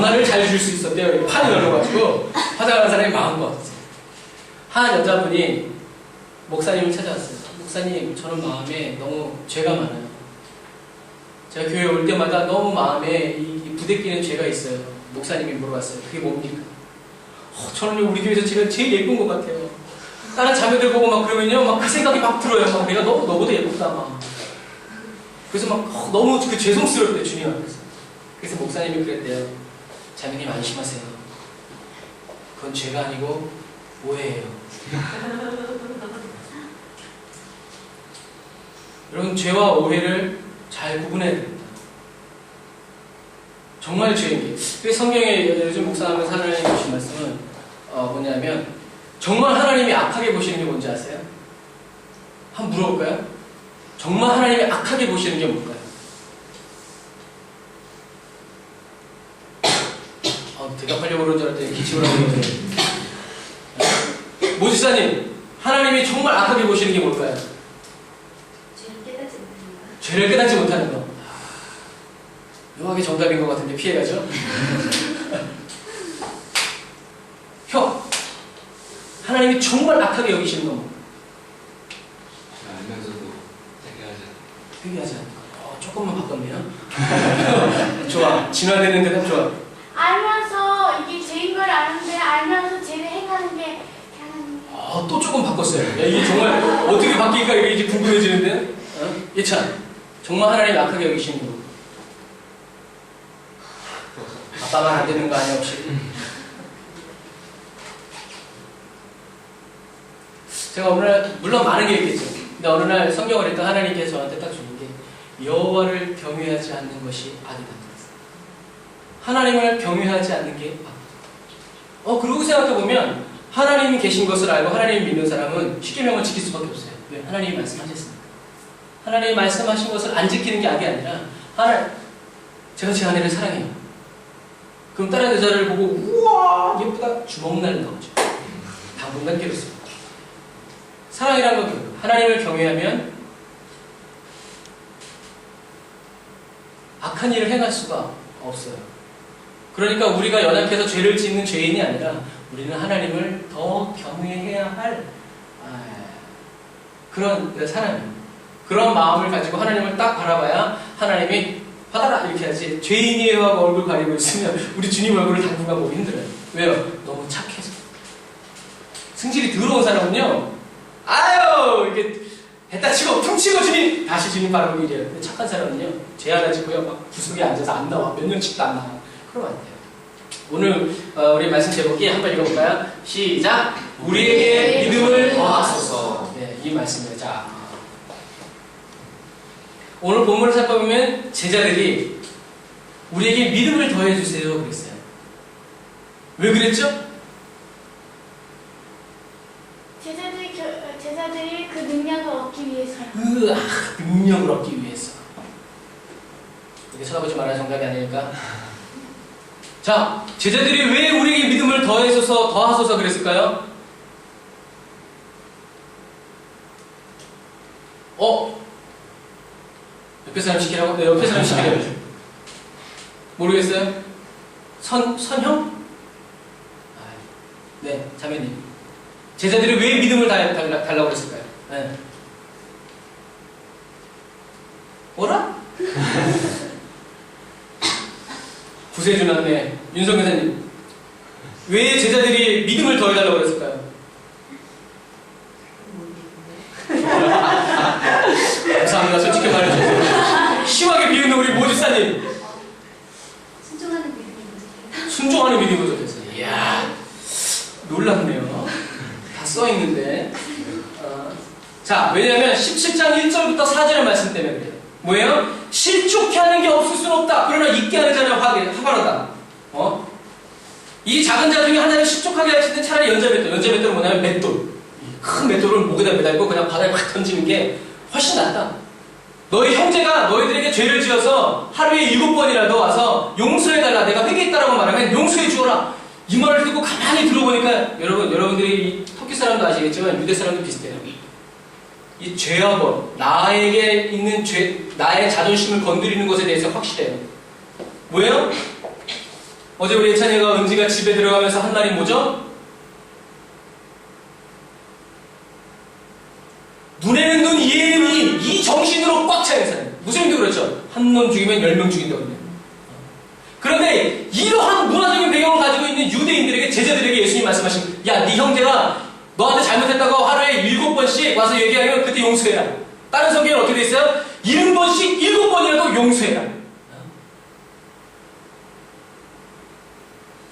전화를 잘 줄 수 있었대요. 판이 열려가지고 화장하는 사람이 마음껏. 한 여자분이 목사님을 찾아왔어요. 목사님, 저는 마음에 너무 죄가 많아요. 제가 교회 올 때마다 너무 마음에 이 부대끼는 죄가 있어요. 목사님이 물어봤어요. 그게 뭡니까? 저는 우리 교회에서 제가 제일 예쁜 것 같아요. 다른 자매들 보고 막 그러면요, 막 그 생각이 막 들어요. 막 내가 너보다 예쁘다 막. 그래서 막 너무 그 죄송스럽대, 주님 앞에서. 그래서 목사님이 그랬대요. 자매님 안심하세요. 그건 죄가 아니고 오해예요. 여러분, 죄와 오해를 잘 구분해야 됩니다. 정말 죄인 게. 그래서 성경에 요즘 묵상하면서 하나님이 주신 말씀은 뭐냐면, 정말 하나님이 악하게 보시는 게 뭔지 아세요? 한번 물어볼까요? 정말 하나님이 악하게 보시는 게 뭘까요? 대답하려고 그런 줄 알았더니 기침을 하고 있는데. 모지사님, 하나님이 정말 악하게 보시는 게 뭘까요? 죄를 깨닫지 못하는 거. 묘하게 정답인 것 같은데 피해가죠? 하나님이 정말 악하게 여기시는 건 뭐? 알면서도 회개하지 않는 거. 조금만 바꿨네요. 좋아. 진화되는 대답 좋아. 알면서 이게 죄인 걸 아는데 알면서 죄를 행하는 게 또 조금 바꿨어요. 야, 이게 정말 어떻게 바뀔까 이게 궁금해지는데? 예찬, 정말 하나님이 악하게 여기시는 거. 아빠만 안 되는 거 아니야 혹시? 제가 어느 날, 물론 많은 게 있겠죠. 근데 어느 날 성경을 읽다 하나님께서 저한테 딱 주는 게 여호와를 경외하지 않는 것이 악이다. 하나님을 경외하지 않는 게 악이다. 그러고 생각해보면 하나님이 계신 것을 알고 하나님을 믿는 사람은 십계명을 지킬 수밖에 없어요. 왜? 하나님이 말씀하셨으니까. 하나님이 말씀하신 것을 안 지키는 게 악이 아니라 제가 제 아내를 사랑해요. 그럼 다른 여자를 보고 우와 예쁘다 주먹 날린다 거죠. 당분간 깨졌습니다. 사랑이라는 건 하나님을 경외하면 악한 일을 행할 수가 없어요. 그러니까 우리가 연약해서 죄를 짓는 죄인이 아니라 우리는 하나님을 더 경외해야 할 그런 사람이에요. 그런 마음을 가지고 하나님을 딱 바라봐야 하나님이 받아라 이렇게 하지. 죄인이에요 하고 얼굴 가리고 있으면 우리 주님 얼굴을 당분간 보기 힘들어요. 왜요? 너무 착해서. 승질이 더러운 사람은요, 아유 이렇게 했다 치고 퉁 치고 주님 다시 주님 바라보고 이래요. 근데 착한 사람은요, 죄 하나 짓고요 막 구석에 앉아서 안 나와. 몇 년씩도 안 나와. 그러면 안 돼요. 오늘 우리 말씀 제목이 한번 읽어볼까요? 시작! 우리에게 믿음을 더하소서. 네, 이 말씀이에요. 자, 오늘 본문을 살펴보면 제자들이 우리에게 믿음을 더해주세요 그랬어요. 왜 그랬죠? 제자들이 그 능력을 얻기 위해서요. 능력을 얻기 위해서. 이렇게 쳐다보지 말아야 정답이 아니니까. 자, 제자들이 왜 우리에게 믿음을 더하소서 그랬을까요? 옆에 사람 시키라고? 네, 옆에 사람 시키라고. 모르겠어요? 선형? 네, 자매님. 제자들이 왜 믿음을 달라고 그랬을까요? 네. 뭐라? 구세주 남매 윤성 교사님, 왜 제자들이 믿음을 더해달라고 그랬을까요? 감사합니다. 솔직히 말해주세요. 심하게 비웃는 우리 모지사님, 순종하는 믿음이 순종하는 믿음이 부족했어요. 이야, 놀랍네요. 다 써있는데. 자, 왜냐하면 17장 1절부터 4절의 말씀 때문에 그래요. 뭐예요? 실족해 하는 게 없을 수는 없다. 그러나 있게 하는 자는 화바라다. 이 작은 자 중에 하나를 실족하게 할 수 있는 차라리 연자맷돌. 연자맷돌은 뭐냐면 맷돌. 큰 맷돌을 목에다 매달고 그냥 바닥에 막 던지는 게 훨씬 낫다. 너희 형제가 너희들에게 죄를 지어서 하루에 7번이라도 와서 용서해달라. 내가 회개했다라고 말하면 용서해 주어라. 이 말을 듣고 가만히 들어보니까 여러분들이 터키 사람도 아시겠지만 유대 사람도 비슷해요. 이 죄와 벌, 나에게 있는 죄, 나의 자존심을 건드리는 것에 대해서 확실해요. 뭐예요? 어제 우리 예찬이가 은지가 집에 들어가면서 한 말이 뭐죠? 눈에는 눈, 이에는 이 정신으로 꽉 차는 사람. 무슬림도 그렇죠. 한 놈 죽이면 10명 죽인다거든요. 그런데 이러한 문화적인 배경을 가지고 있는 유대인들에게, 제자들에게 예수님이 말씀하신, 야, 네 형제가 너한테 잘못했다고 하루에 7번씩 와서 얘기하면 그때 용서해라. 다른 성경은 어떻게 돼 있어요? 70번씩 7번이라도 용서해라.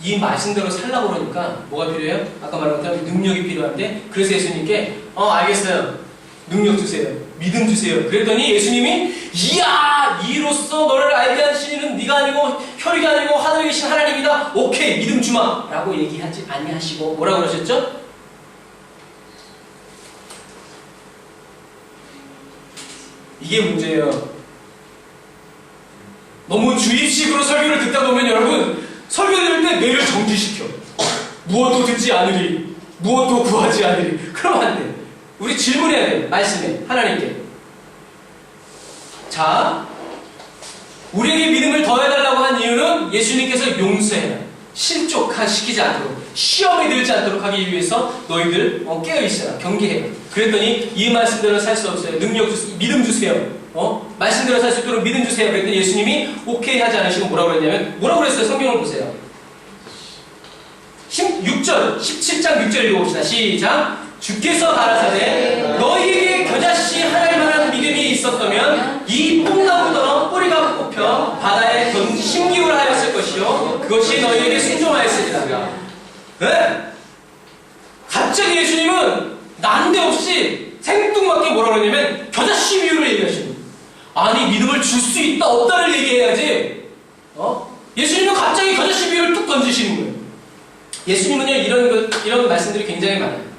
이 말씀대로 살라고 그러니까 뭐가 필요해요? 아까 말한 것처럼 능력이 필요한데, 그래서 예수님께 알겠어요. 능력 주세요. 믿음 주세요. 그랬더니 예수님이, 이야, 이로써 너를 알게 한 신은 네가 아니고 혈육이 아니고 하늘에 계신 하나님이다. 오케이, 믿음 주마 라고 얘기하지 아니하시고 뭐라고 그러셨죠? 이게 문제예요. 너무 주입식으로 설교를 듣다 보면 여러분, 설교 들을 때 뇌를 정지시켜. 무엇도 듣지 않으리, 무엇도 구하지 않으리. 그러면 안 돼. 우리 질문해야 돼. 말씀에, 하나님께. 자, 우리에게 믿음을 더해달라고 한 이유는 예수님께서 용서해라, 실족시키지 않도록, 시험에 들지 않도록 하기 위해서 너희들 깨어있어라, 경계해라. 그랬더니 이 말씀대로 살 수 없어요. 능력 주세요. 믿음 주세요. 말씀대로 살 수 있도록 믿음 주세요. 그랬더니 예수님이 오케이 하지 않으시고 뭐라고 그랬냐면, 뭐라고 그랬어요? 성경을 보세요. 6절, 17장 6절 읽어봅시다. 시작. 주께서 가라사대 너희에게 겨자씨 하나일 만한 믿음이 있었다면 이 뽕나무처럼 뿌리가 뽑혀 바다에 심기울 하였을 것이요 그것이 너희에게 순종하였으리라. 네? 갑자기 예수님은 난데없이 생뚱맞게 뭐라 그러냐면 겨자씨 비유를 얘기하시는 거예요. 아니, 믿음을 줄 수 있다 없다를 얘기해야지. 예수님은 갑자기 겨자씨 비유를 뚝 던지시는 거예요. 예수님은요, 이런 말씀들이 굉장히 많아요.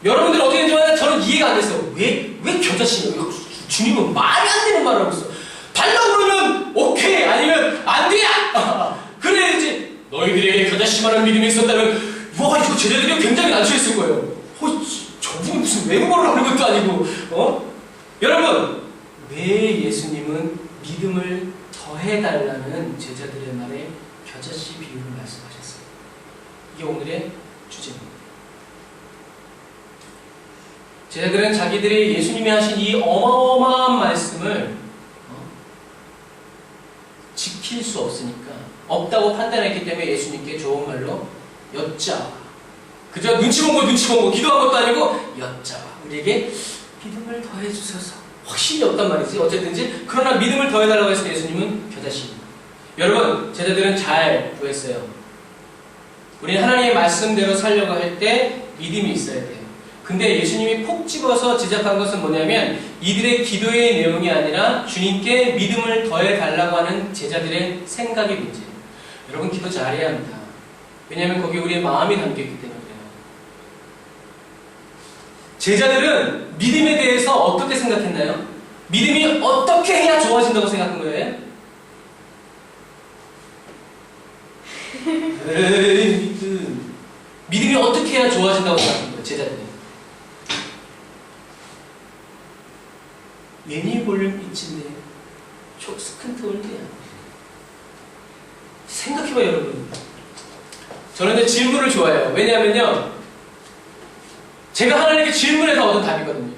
여러분들 어떻게 되지만 저는 이해가 안 됐어요. 왜 겨자씨예요? 주님은 말이 안 되는 말을 하고 있어. 달라고 그러면 오케이, 아니면 안 돼! 그래야지. 너희들에게 겨자씨만한 믿음이 있었다면, 와, 이거 제자들이 굉장히 난처했을 거예요. 저분은 무슨 외국어를 하는 것도 아니고, 여러분, 왜 예수님은 믿음을 더해달라는 제자들의 말에 겨자씨 비유를 말씀하셨어요? 이게 오늘의 주제입니다. 제자들은 자기들이 예수님이 하신 이 어마어마한 말씀을 지킬 수 없으니까, 없다고 판단했기 때문에 예수님께 좋은 말로 여짜와, 그저 눈치 본 거 기도한 것도 아니고 여짜와, 우리에게 믿음을 더해주셔서. 확신이 없단 말이지, 어쨌든지. 그러나 믿음을 더해달라고 했을 때 예수님은 겨자씨입니다. 여러분, 제자들은 잘 구했어요. 우리는 하나님의 말씀대로 살려고 할 때 믿음이 있어야 돼요. 근데 예수님이 폭 집어서 지적한 것은 뭐냐면, 이들의 기도의 내용이 아니라 주님께 믿음을 더해달라고 하는 제자들의 생각의 문제예요. 여러분, 기도 잘해야 합니다. 왜냐하면 거기에 우리의 마음이 담겨있기 때문에 그래요. 제자들은 믿음에 대해서 어떻게 생각했나요? 믿음이 어떻게 해야 좋아진다고 생각한 거예요? 에이, 믿음이 어떻게 해야 좋아진다고 생각한 거예요, 제자들이? 예니 볼륨 있는데 스큰트올드야. 생각해봐요, 여러분. 저는 이제 질문을 좋아해요. 왜냐하면요, 제가 하나님께 질문해서 얻은 답이거든요.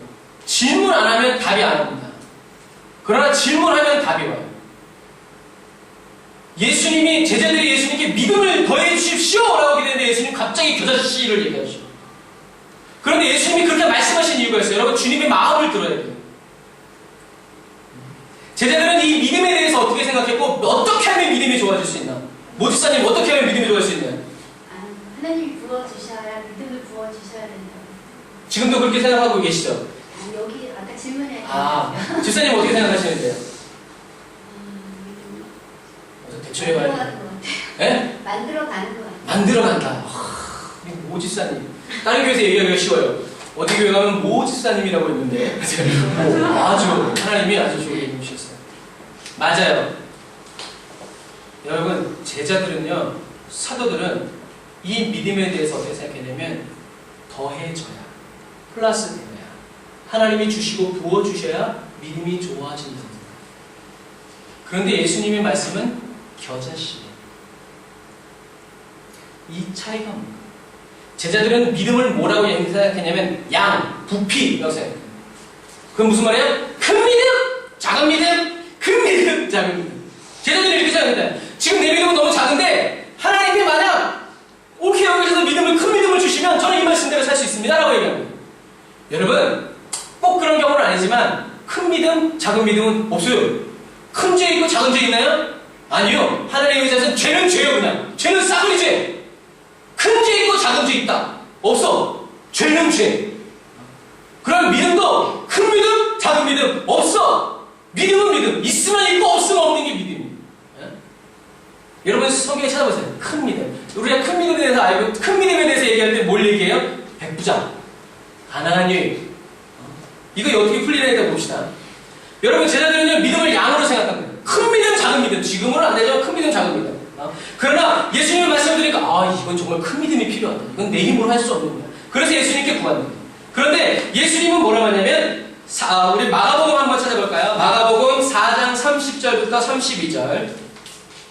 질문 안 하면 답이 안 옵니다. 그러나 질문하면 답이 와요. 예수님이, 제자들이 예수님께 믿음을 더해 주십시오 라고 기도했는데 예수님 갑자기 겨자씨를 얘기하시죠. 그런데 예수님이 그렇게 말씀하신 이유가 있어요. 여러분, 주님의 마음을 들어야 돼요. 제자들은 이 믿음에 대해서 어떻게 생각했고, 어떻게 하면 믿음이 좋아질 수 있나? 모지사님, 어떻게 하면 믿음이 좋아질 수 있나요? 하나님이 부어주셔야, 믿음을 부어주셔야 된다고. 지금도 그렇게 생각하고 계시죠? 여기 아까 질문에. 집사님 어떻게 생각하시는데요? 대충 해봐요. 만들어가는 것 같아요. 네? 만들어가는 것 같아요. 만들어간다. 모지사님. 다른 교회에서 얘기하기가 쉬워요. 어디 교회 가면 모지사님이라고 있는데 아주 하나님이 아주 좋게 해주셨어요. 맞아요. 여러분, 제자들은요, 사도들은 이 믿음에 대해서 어떻게 생각했냐면, 더해져야, 플러스 되어야, 하나님이 주시고 부어주셔야 믿음이 좋아진다. 그런데 예수님의 말씀은 겨자씨, 이 차이가 뭡니까? 제자들은 믿음을 뭐라고 생각했냐면 양, 부피라고 생각해요. 그건 무슨 말이에요? 큰 믿음, 작은 믿음, 큰 믿음, 작은 믿음. 제자들이 이렇게 생각합니다. 지금 내 믿음은 너무 작은데 하나님이 만약 옳게 여기셔서 큰 믿음을 주시면 저는 이 말씀대로 살 수 있습니다 라고 얘기합니다. 여러분 꼭 그런 경우는 아니지만 큰 믿음, 작은 믿음은 없어요. 큰 죄 있고 작은 죄 있나요? 아니요. 하나님의 의지에서는 죄는 죄요. 그냥 죄는 싸구리 죄. 큰 죄 있고 작은 죄 있다. 없어. 죄는 죄. 그럼 믿음도 큰 믿음, 작은 믿음 없어. 믿음은 믿음. 있으면 있고 없으면 없는 게 믿음이에요. 예? 여러분 성경에 찾아보세요. 큰 믿음. 우리가 큰 믿음에 대해서 알고 큰 믿음에 대해서 얘기할 때 뭘 얘기해요? 백부장, 가난한 여인. 이거 어떻게 풀리냐고 봅시다. 여러분 제자들은요 믿음을 양으로 생각합니다. 큰 믿음, 작은 믿음. 지금은 안 되죠. 큰 믿음, 작은 믿음. 그러나 예수님의 말씀을 드리니까 이건 정말 큰 믿음이 필요하다. 이건 내 힘으로 할 수 없는 거야. 그래서 예수님께 구합니다. 그런데 예수님은 뭐라고 하냐면 우리 마가복음 한번 찾아볼까요? 마가복음 4장 30절부터 32절.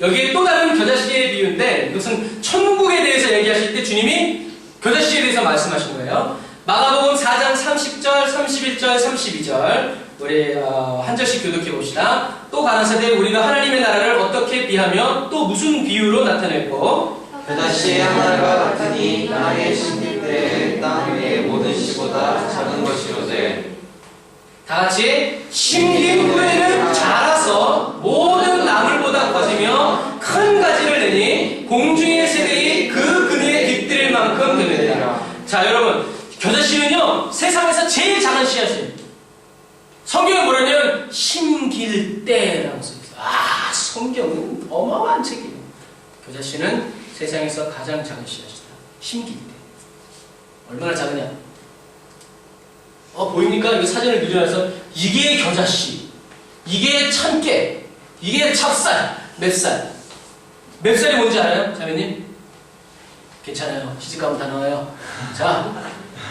여기에 또 다른 겨자씨의 비유인데 이것은 천국에 대해서 얘기하실 때 주님이 겨자씨에 대해서 말씀하신 거예요. 마가복음 4장 30절, 31절, 32절 우리 한 절씩 교독해 봅시다. 또 가라사대 우리가 하나님의 나라를 어떻게 비하며 또 무슨 비유로 나타냈고 겨자씨의 하나가 같으니 땅에 심길 때 땅 위의 모든 씨보다 작은 것이로되 다 같이 심긴 후에는 자라서 모든 나물보다 커지며 큰 가지를 내니 공중의 새들이 그 그늘에 깃들 만큼 되느니라. 자 여러분 겨자씨는요 세상에서 제일 작은 씨앗이에요. 성경에 뭐라냐면 심길 때라고 써있어요. 성경은 어마어마한 책이에요. 겨자씨는 세상에서 가장 작은 씨앗이다. 심길 때. 얼마나 작으냐? 보입니까? 이거 사진을 그려놔서 이게 겨자씨, 이게 참깨, 이게 찹쌀, 맵쌀. 맵쌀이 뭔지 알아요? 자매님? 괜찮아요. 시집가면 다 나와요. 자,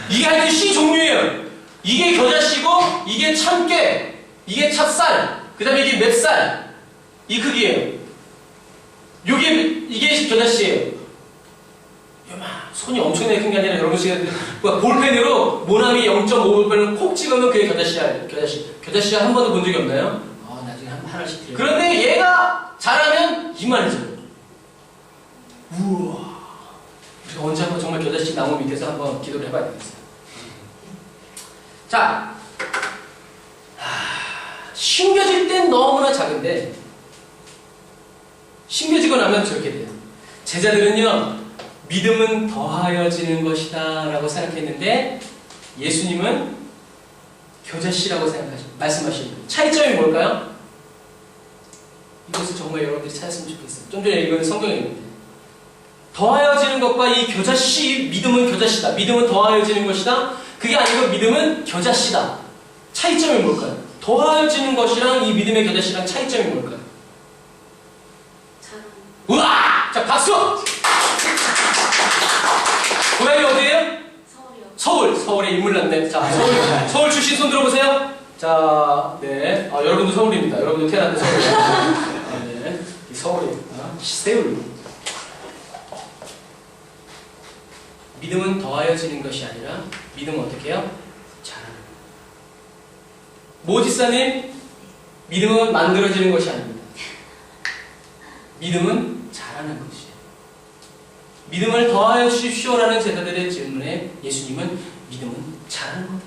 이게 하여튼 씨 종류예요. 이게 겨자씨고, 이게 참깨, 이게 찹쌀, 그 다음에 이게 맵쌀. 이 크기예요. 이게 겨자씨예요. 손이 엄청나게 큰 게 아니라 여러분 볼펜으로 모나미 0.5볼펜을 콕 찍으면 그게 겨자씨야. 겨자씨 한 번도 본 적이 없나요? 나중에 하나씩 드려요. 그런데 얘가 자라면 이만해져요. 우와. 우리가 언제 한번 정말 겨자씨 나무 밑에서 한번 기도를 해봐야 되겠어요. 자, 심겨질 땐 너무나 작은데 심겨지고 나면 저렇게 돼요. 제자들은요 믿음은 더하여지는 것이다 라고 생각했는데 예수님은 겨자씨라고 말씀하시는 차이점이 뭘까요? 이것을 정말 여러분들이 찾았으면 좋겠어요. 좀 전에 읽은 성경입니다. 더하여지는 것과 이 겨자씨, 믿음은 겨자씨다. 믿음은 더하여지는 것이다. 그게 아니고 믿음은 겨자씨다. 차이점이 뭘까요? 더하여지는 것이랑 이 믿음의 겨자씨랑 차이점이 뭘까요? 우와! 자, 박수! 고향이 어디예요? 서울이요. 서울에 인물 났네. 자, 서울 출신 손 들어보세요. 자, 네. 여러분도 서울입니다. 여러분도 태어났는데 서울이에요. 네. 서울이에요. 세울. 믿음은 더하여지는 것이 아니라 믿음은 어떻게 해요? 자라는 거예요. 모지사님, 믿음은 만들어지는 것이 아닙니다. 믿음은 자라는 것이에요. 믿음을 더하여 주십시오라는 제자들의 질문에 예수님은 믿음은 자라는 거다.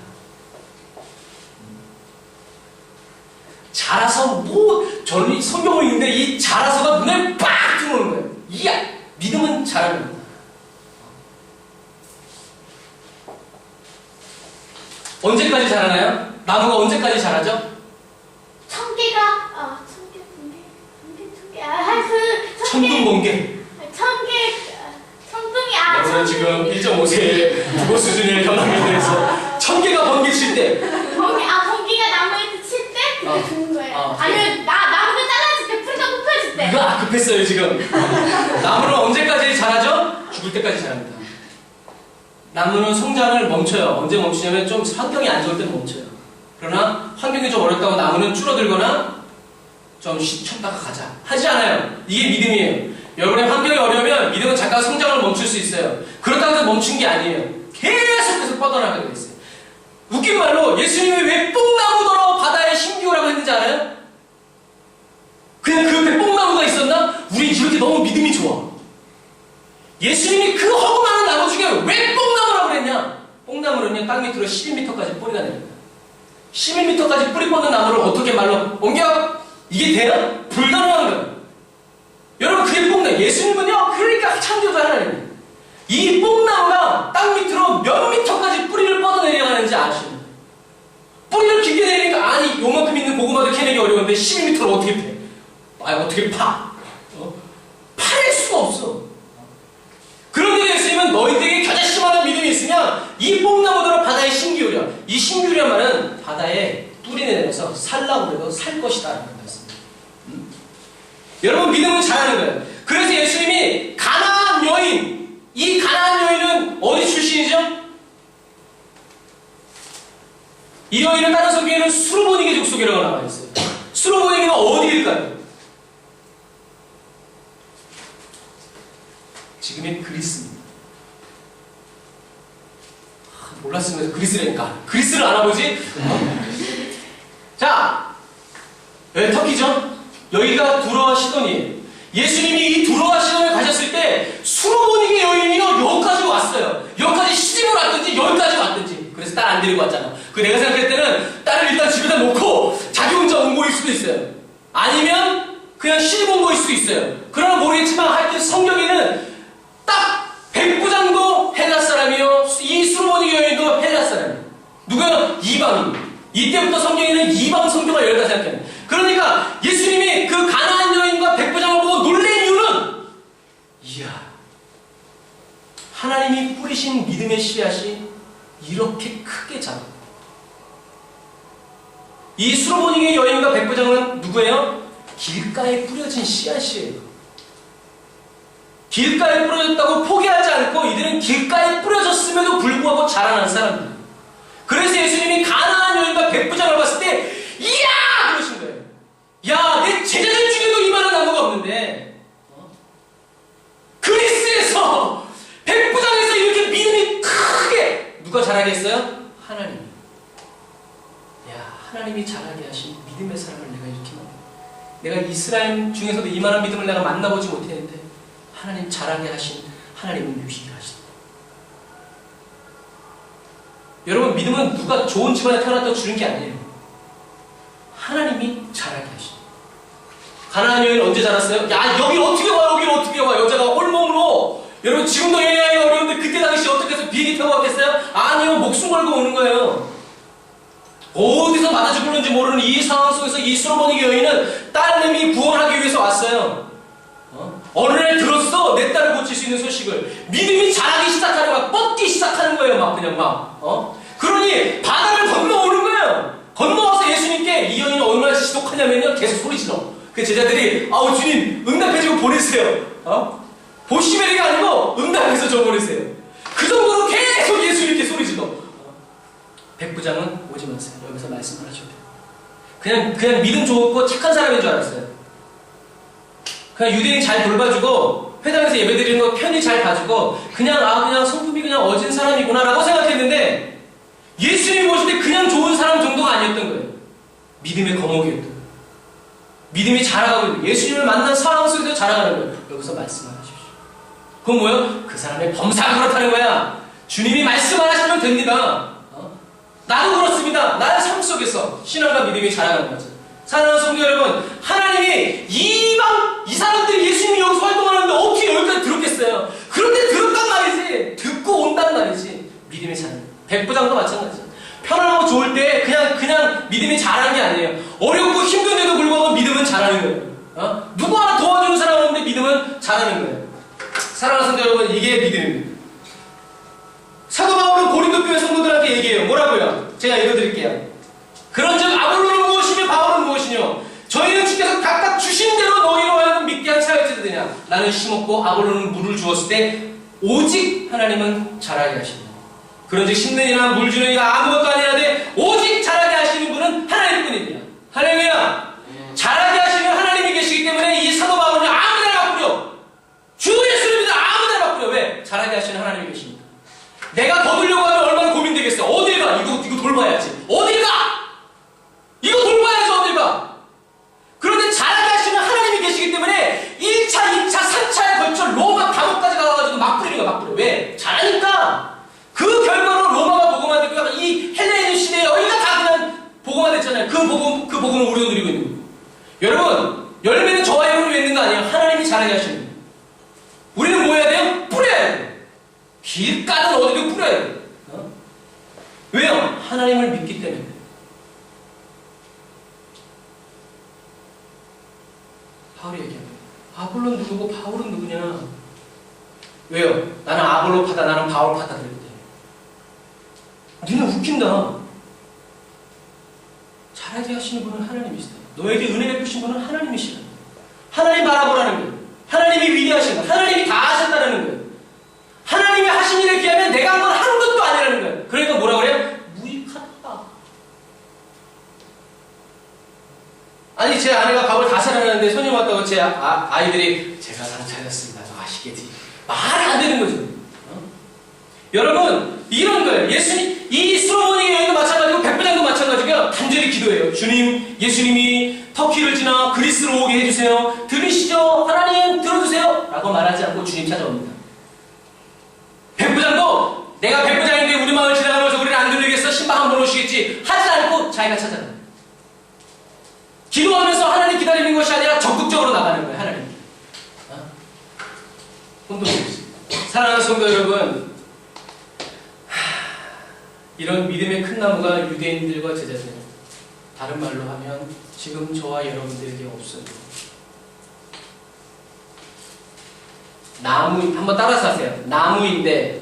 자라서 저는 성경을 읽는데 이 자라서가 눈에 빡 들어오는 거예요. 이야! 믿음은 자라는 거다. 언제까지 자라나요? 나무가 언제까지 자라죠? 청개가 천둥 번개. 청둥이 여러분 지금 1.5세 국어 수준의 경험에 대해서 천개가 번개 칠 때. 번개가 나무에 칠 때 그때 죽는 거예요. 아니면 나무가 잘라질 때 뿌리가 뽑혀질 때. 이거 급했어요 지금. 나무는 언제까지 자라죠? 죽을 때까지 자랍니다. 나무는 성장을 멈춰요. 언제 멈추냐면 좀 환경이 안 좋을 때는 멈춰요. 그러나 환경이 좀 어렵다고 나무는 줄어들거나 좀 쉬었다가 가자 하지 않아요. 이게 믿음이에요. 여러분의 환경이 어려우면 믿음은 잠깐 성장을 멈출 수 있어요. 그렇다고 해서 멈춘 게 아니에요. 계속해서 뻗어나가게 돼 있어요. 웃긴 말로 예수님이 왜 뽕나무더러 바다에 심기우라고 했는지 알아요? 그냥 그 옆에 뽕나무가 있었나? 우리 이렇게 너무 믿음이 좋아. 예수님이 그 허구많은 나무 중에 왜 뽕나무라고 그랬냐? 뽕나무는요, 땅 밑으로 11m까지 뿌리가 내립니다. 11m까지 뿌리 뻗는 나무를 어떻게 말로 옮겨? 이게 돼요? 불가능한 거예요. 여러분, 그게 뽕나무. 예수님은요, 그러니까 창조주 하나님이에요. 이 뽕나무가 땅 밑으로 몇 미터까지 뿌리를 뻗어내려가는지 아시나요? 뿌리를 길게 내리니까, 아니, 요만큼 있는 고구마도 캐내기 어려운데 11m를 어떻게 패? 어떻게 파? 파낼 수가 없어. 그런데 예수님은 너희들에게 겨자씨만한 믿음이 있으면 이 뽕나무들을 바다에 심기우려. 이 심기우려 말은 바다에 뚫이 내려서 살라고 해도 살 것이다 라는 말씀입니다. 여러분, 믿음은 잘하는 거예요. 그래서 예수님이 가나안 여인, 이 가나안 여인은 어디 출신이죠? 이 여인은 다른 성경에는 수르보니게 족속이라고 나와 있어요. 수르보니게가 어디일까요? 지금의 그리스입니다. 몰랐으면서 그리스라니까. 그리스를 알아보지? 자, 여기 터키죠? 여기가 두로와 시돈이에요. 예수님이 이 두로와 시돈을 가셨을 때 수로보니게 여인이요, 여기까지 왔어요. 여기까지 시집을 왔든지 여기까지 왔든지. 그래서 딸 안 데리고 왔잖아. 그 내가 생각할 때는 딸을 일단 집에다 놓고 자기 혼자 온 거일 수도 있어요. 아니면 그냥 시집 온 거일 수도 있어요. 그러나 모르겠지만 하여튼 성경에는 딱 백부장도 헬라 사람이요, 이 수르보니게 여인도 헬라 사람이에요. 누구요? 이방인. 이때부터 성경에는 이방 성경을 열다 생각해요. 그러니까 예수님이 그 가나안 여인과 백부장을 보고 놀란 이유는, 이야, 하나님이 뿌리신 믿음의 씨앗이 이렇게 크게 자랐다. 이 수르보니게 여인과 백부장은 누구예요? 길가에 뿌려진 씨앗이에요. 길가에 뿌려졌다고 포기하지 않고 이들은 길가에 뿌려졌음에도 불구하고 자라난 사람들. 그래서 예수님이 가나안 여인과 백부장을 봤을 때 이야! 그러신 거예요. 야, 내 제자들 중에도 이만한 나무가 없는데 그리스에서 백부장에서 이렇게 믿음이 크게 누가 자라게 했어요? 하나님. 야, 하나님이 자라게 하신 믿음의 사람을 내가 이렇게 만나. 내가 이스라엘 중에서도 이만한 믿음을 내가 만나보지 못했는데 하나님 자라게 하신 하나님은 유희게 하신다. 여러분, 믿음은 누가 좋은 집안에 태어났다고 주는 게 아니에요. 하나님이 자라게 하신다. 가나안 여인은 언제 자랐어요? 야, 여기 어떻게 와, 여기 어떻게 와. 여자가 온몸으로. 여러분, 지금도 여행하기가 어려운데 그때 당시 어떻게 해서 비행기 타고 왔겠어요? 아니요, 목숨 걸고 오는 거예요. 어디서 맞아 죽을는지 모르는 이 상황 속에서 이 수르보니게 여인은 딸내미 구원하기 위해서 왔어요. 어느 날 들었어, 내 딸을 고칠 수 있는 소식을. 믿음이 자라기 시작하는 거야. 뻗기 시작하는 거예요. 막 그냥 막. 그러니 바다를 건너오는 거예요. 건너와서 예수님께, 이 여인이 얼마나 지독하냐면요, 계속 소리 질러. 그 제자들이, 아우 주님 응답해주고 보내세요. 보시베리가 아니고 응답해서 저 보내세요. 그 정도로 계속 예수님께 소리 질러. 백부장은 오지 마세요. 여기서 말씀을 하셔야 돼요. 그냥 믿음 좋고 착한 사람인 줄 알았어요. 그냥 유대인 잘 돌봐주고 회당에서 예배드리는 거 편히 잘 봐주고 그냥 성품이 그냥 어진 사람이구나 라고 생각했는데, 예수님이 보실 때 그냥 좋은 사람 정도가 아니었던 거예요. 믿음의 거목이었던 거예요. 믿음이 자라가고 있는, 예수님을 만난 상황 속에서 자라가는 거예요. 여기서 말씀을 하십시오. 그건 뭐예요? 그 사람의 범사가 그렇다는 거야. 주님이 말씀 안 하시면 됩니다. 나도 그렇습니다. 나의 삶 속에서 신앙과 믿음이 자라가는 거죠. 사랑하는 성도 여러분, 하나님이 이 사람들이 예수님이 여기서 활동하는데 어떻게 여기까지 들었겠어요? 그런데 들었단 말이지. 듣고 온단 말이지. 믿음이 자라는 거예요. 백부장도 마찬가지죠. 편안하고 좋을 때 그냥 믿음이 자라는 게 아니에요. 어렵고 힘든데도 불구하고 믿음은 자라는 거예요. 누구 하나 도와주는 사람 없는데 믿음은 자라는 거예요. 사랑하는 성도 여러분, 이게 믿음입니다. 사도 바울은 고린도 교회 성도들한테 얘기해요. 뭐라고요? 제가 읽어드릴게요. 그런즉 아볼로는 무엇이며 바울은 무엇이뇨? 저희는 주께서 각각 주신 대로 너희로 하여금 믿게 한 사역자들 되냐? 나는 심었고 아볼로는 물을 주었을 때 오직 하나님은 자라게 하신다. 그런즉 심는 이나 물 주는 이가 아무것도 아니라되 오직 자라게 하시는 분은 하나님뿐이니라. 할렐루야. 자라게 하시는 하나님이 계시기 때문에 이 사도 바울은 아무데나 뿌려. 그 복음을 우리도 누리고 있는 거예요. 여러분, 열매는 저와 여러분이 맺는 거 아니에요. 하나님이 자라게 하시는 거예요. 우리는 뭐 해야 돼요? 뿌려야 돼요. 길가든 어디든 뿌려야 돼요. 왜요? 하나님을 믿기 때문에. 바울이 얘기합니다. 아볼로는 누구고 바울은 누구냐? 왜요? 나는 아볼로 파다, 나는 바울 파다 그랬기 때문에. 니는 웃긴다. 잘하게 하시는 분은 하나님이시다. 너에게 은혜 베푸신 분은 하나님이시다. 하나님 바라보라는 거예요. 하나님이 위대하신 거예요. 하나님이 다 하셨다는 거예요. 하나님이 하신 일에 비하면 내가 한 건 한 것도 아니라는 거예요. 그러니까 뭐라 그래요? 무익하다. 아니 제 아내가 밥을 다 차려놨는데 손님 왔다고 제 아이들이 제가 다 차렸습니다. 저 아시겠지? 말이 안 되는 거죠. 여러분 이런 거예요. 예수님 이 솔로몬의 여인도 마찬가지고 백부장도 마찬가지고요. 간절히 기도해요. 주님, 예수님이 터키를 지나 그리스로 오게 해주세요. 들으시죠? 하나님 들어주세요. 라고 말하지 않고 주님 찾아옵니다. 백부장도 내가 백부장인데 우리 마을 지나가면서 우리를 안 들리겠어? 신방 한번 오시겠지? 하지 않고 자기가 찾아가요. 기도하면서 하나님 기다리는 것이 아니라 적극적으로 나가는 거예요. 하나님. 사랑하는 성도 여러분, 이런 믿음의 큰 나무가 유대인들과 제자들, 다른 말로 하면 지금 저와 여러분들에게 없어요. 나무, 한번 따라서 하세요. 나무인데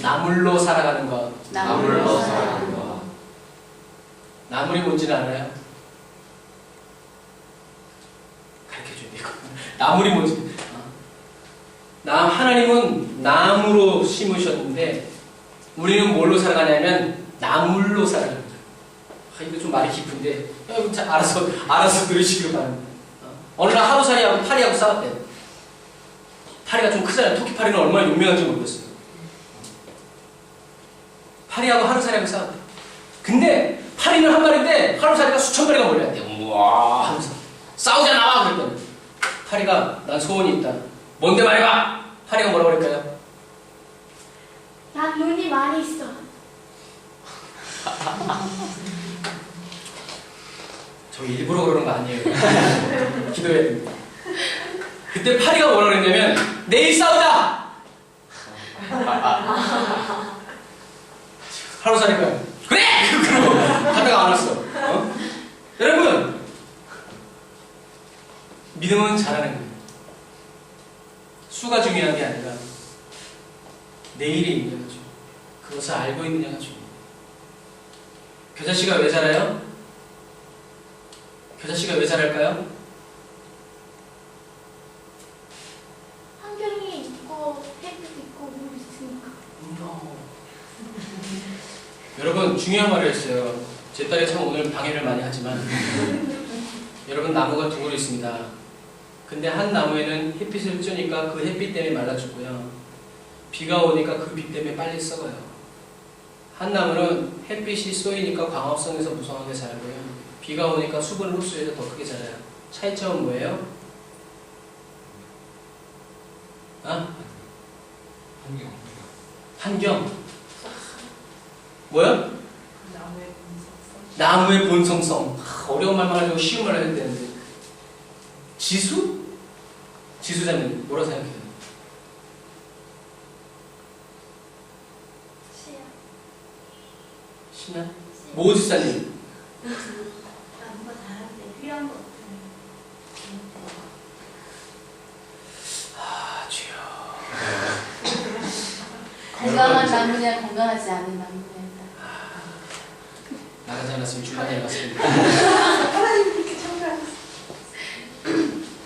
나물로 살아가는 것. 나물로 살아가는 것. 나물이 뭔지는 알아요? 가르쳐줘야 돼, 이거. 나물이 뭔지. 하나님은 나무로 심으셨는데 우리는 뭘로 살아가냐면 나물로 살아가는 거예요. 이거 좀 말이 깊은데 여러분 알아서 들으시길 바랍니다. 어느 날 하루살이하고 파리하고 싸웠대요. 파리가 좀 크잖아요. 토끼 파리는 얼마나 유명한지 모르겠어요. 파리하고 하루살이하고 싸웠대요. 근데 파리는 한 마리인데 하루살이가 수천 마리가 몰려왔대요. 우와 하면서 싸우자 나와 그랬더니 파리가 난 소원이 있다. 뭔데 말해봐. 파리가 뭐라고 그럴까요? 난 눈이 많이 있어. 저 일부러 그러는 거 아니에요. 기도해야 됩니다. 그때 파리가 뭐라 그랬냐면 내일 싸우자. 하루살이가 그래! 그러고 하다가 안 왔어. 여러분 믿음은 잘하는 거예요. 수가 중요한 게 아니라 내일이 있느냐가 중요해요. 그것을 알고 있느냐가 중요해요. 겨자씨가 왜 자라요? 겨자씨가 왜 자랄까요? 환경이 있고 햇빛 있고 물 있으니까. 여러분 중요한 말을 했어요. 제 딸이 참 오늘 방해를 많이 하지만 여러분 나무가 두 그루 있습니다. 근데 한 나무에는 햇빛을 쬐니까 그 햇빛 때문에 말라 죽고요. 비가 오니까 그 빛 때문에 빨리 썩어요. 한 나무는 햇빛이 쏘이니까 광합성에서 무성하게 자라고요. 비가 오니까 수분을 흡수해서 더 크게 자라요. 차이점은 뭐예요? 환경. 뭐야? 나무의 본성성. 어려운 말만 하려고 쉬운 말을 해야 되는데. 지수? 지수자님 뭐라 생각해요? 신화? 모지사님 나무가 자라는데 필요한 거 없어요. 주여. 건강한 나무냐 건강하지 않은 나무냐. 나가지 않았으면 주간에 갔습니다.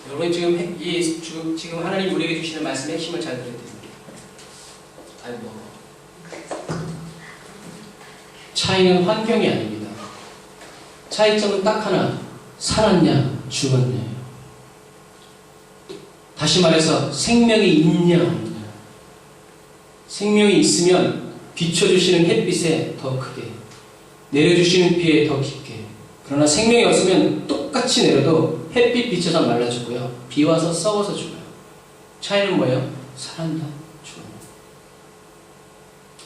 여러분 지금 하나님 우리에게 주시는 말씀의 핵심을 잘 들어야 됩니다. 아이고. 차이는 환경이 아닙니다. 차이점은 딱 하나. 살았냐 죽었냐예요. 다시 말해서 생명이 있냐 없냐. 생명이 있으면 비춰주시는 햇빛에 더 크게, 내려주시는 비에 더 깊게. 그러나 생명이 없으면 똑같이 내려도 햇빛 비쳐서 말라 죽고요. 비 와서 썩어서 죽어요. 차이는 뭐예요? 살았나 죽었나.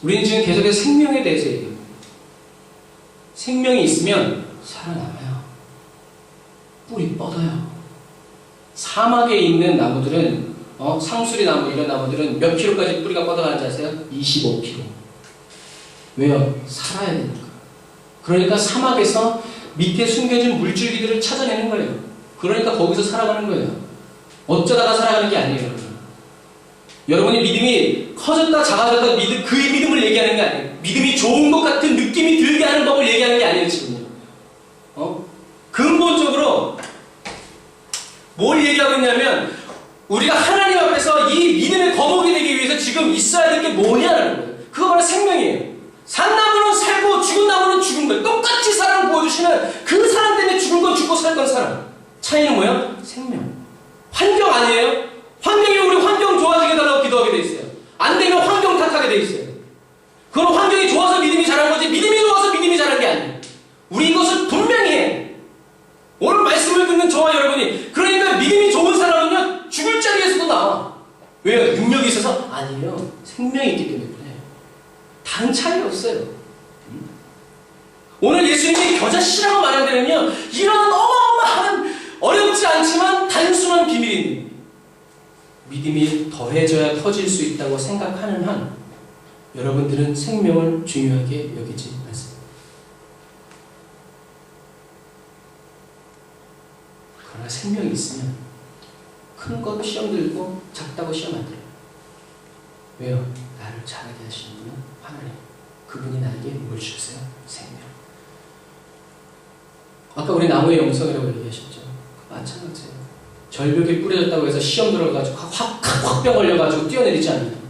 우리는 지금 계속해서 생명에 대해서 얘기합니다. 생명이 있으면 살아남아요. 뿌리 뻗어요. 사막에 있는 나무들은 상수리 나무 이런 나무들은 몇 킬로까지 뿌리가 뻗어가는지 아세요? 25km. 왜요? 살아야 되니까. 그러니까 사막에서 밑에 숨겨진 물줄기들을 찾아내는 거예요. 그러니까 거기서 살아가는 거예요. 어쩌다가 살아가는 게 아니에요, 여러분. 여러분이 믿음이 커졌다 작아졌다 그 믿음을 얘기하는 게 아니에요. 믿음이 좋은 것 같은 느낌이 들게 하는 법을 얘기하는 게 아니에요, 지금요. 근본적으로 뭘 얘기하고 있냐면 우리가 하나님 앞에서 이 믿음의 거목이 되기 위해서 지금 있어야 될 게 뭐냐라는 거예요. 그거 바로 생명이에요. 산 나무는 살고 죽은 나무는 죽은 거예요. 똑같이 사랑을 보여주시는 그 사람 때문에 죽은 건 죽고 살 건 사람. 차이는 뭐야? 생명. 환경 아니에요? 환경이 우리 환경 좋아지게 달라고 기도하게 돼 있어요. 안 되면 환경 탓하게 돼 있어요. 그럼 환경이 좋아서 믿음이 자란 거지 믿음이 좋아서 믿음이 자란 게 아니에요. 우리 이것을 분명히 해. 오늘 말씀을 듣는 저와 여러분이 그러니까 믿음이 좋은 사람은요 죽을 자리에서도 나와. 왜요? 능력이 있어서? 아니에요. 생명이 있기 때문에 그래요. 다른 차이 없어요. 오늘 예수님이 겨자씨라고 말한다면요 이런 어마어마한 어렵지 않지만 단순한 비밀입니다. 믿음이 더해져야 터질 수 있다고 생각하는 한 여러분들은 생명을 중요하게 여기지 않습니다. 그러나 생명이 있으면 큰 것 시험 들고 작다고 시험 안 들어요. 왜요? 나를 잘하게 하시는 분은 하나님. 그분이 나에게 뭘 주세요? 생명. 아까 우리 나무의 영성이라고 얘기하셨죠. 마찬가지예요. 절벽에 뿌려졌다고 해서 시험 들어가지고 확병 걸려가지고 뛰어내리지 않아요.